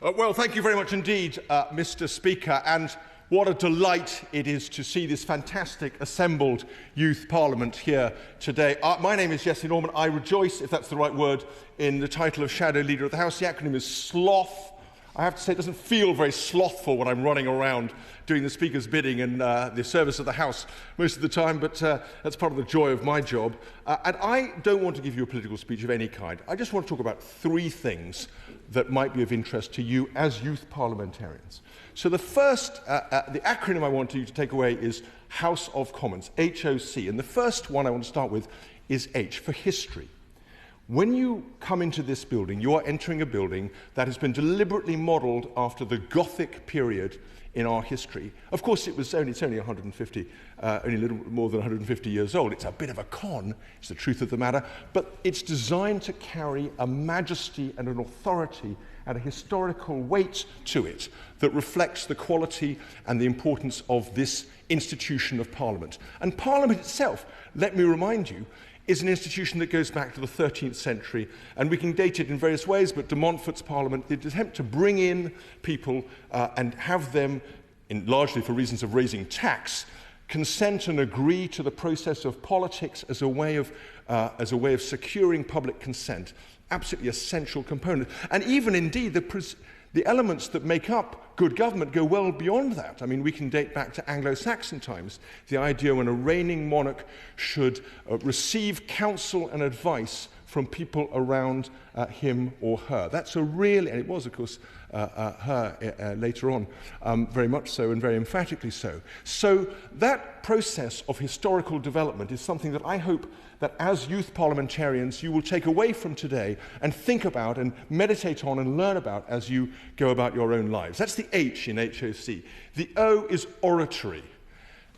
Well, thank you very much indeed, Mr. Speaker, and what a delight it is to see this fantastic assembled youth parliament here today. My name is Jesse Norman. I rejoice, if that's the right word, in the title of Shadow Leader of the House. The acronym is SLOTH. I have to say it doesn't feel very slothful when I'm running around doing the Speaker's bidding and the service of the House most of the time, but that's part of the joy of my job. And I don't want to give you a political speech of any kind. I just want to talk about three things that might be of interest to you as youth parliamentarians. So the first, the acronym I want you to take away is House of Commons, HOC. And the first one I want to start with is H, for history. When you come into this building, you are entering a building that has been deliberately modelled after the Gothic period in our history. Of course, it's only 150, only a little more than 150 years old. It's a bit of a con, it's the truth of the matter, but it's designed to carry a majesty and an authority and a historical weight to it that reflects the quality and the importance of this institution of Parliament. And Parliament itself, let me remind you, is an institution that goes back to the 13th century, and we can date it in various ways, but de Montfort's Parliament, the attempt to bring in people and have them, largely for reasons of raising tax, consent and agree to the process of politics as a way of securing public consent, absolutely essential component. And even indeed the elements that make up good government go well beyond that. I mean, we can date back to Anglo-Saxon times, the idea when a reigning monarch should receive counsel and advice from people around him or her. That's a really, and it was, of course, her later on, very much so and very emphatically so. So that process of historical development is something that I hope that as youth parliamentarians you will take away from today and think about and meditate on and learn about as you go about your own lives. That's the H in HOC. The O is oratory.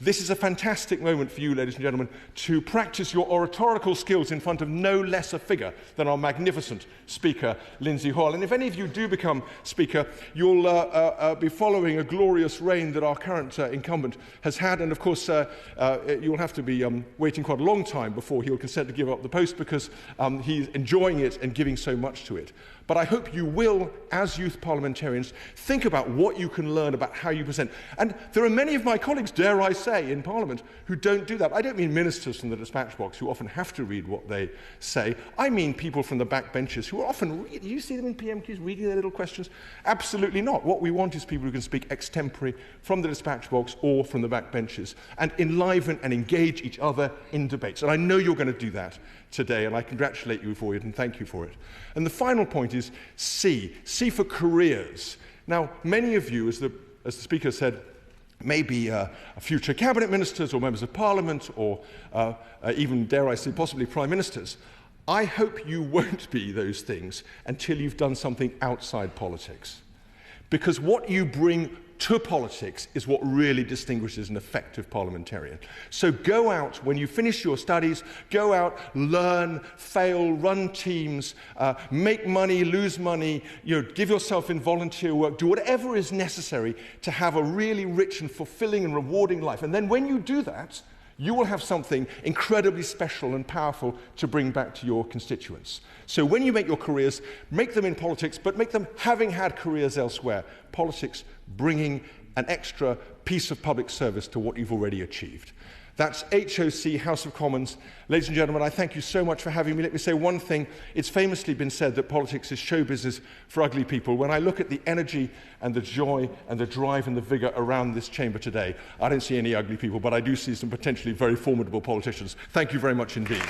This is a fantastic moment for you, ladies and gentlemen, to practice your oratorical skills in front of no less a figure than our magnificent Speaker, Lindsay Hoyle. And if any of you do become Speaker, you'll be following a glorious reign that our current incumbent has had. And of course, you'll have to be waiting quite a long time before he'll consent to give up the post because he's enjoying it and giving so much to it. But I hope you will, as youth parliamentarians, think about what you can learn about how you present. And there are many of my colleagues, dare I say, in Parliament who don't do that. I don't mean ministers from the dispatch box who often have to read what they say. I mean people from the back benches who are often reading. You see them in PMQs reading their little questions? Absolutely not. What we want is people who can speak extempore from the dispatch box or from the back benches and enliven and engage each other in debates. And I know you're going to do that today, and I congratulate you for it and thank you for it. And the final point is C. C for careers. Now, many of you, as the Speaker said, maybe future cabinet ministers or members of Parliament or even, dare I say, possibly prime ministers. I hope you won't be those things until you've done something outside politics. Because what you bring to politics is what really distinguishes an effective parliamentarian. So go out, when you finish your studies, go out, learn, fail, run teams, make money, lose money, give yourself in volunteer work, do whatever is necessary to have a really rich and fulfilling and rewarding life. And then when you do that, you will have something incredibly special and powerful to bring back to your constituents. So when you make your careers, make them in politics, but make them having had careers elsewhere. Politics bringing an extra piece of public service to what you've already achieved. That's HOC, House of Commons. Ladies and gentlemen, I thank you so much for having me. Let me say one thing. It's famously been said that politics is show business for ugly people. When I look at the energy and the joy and the drive and the vigour around this chamber today, I don't see any ugly people, but I do see some potentially very formidable politicians. Thank you very much indeed.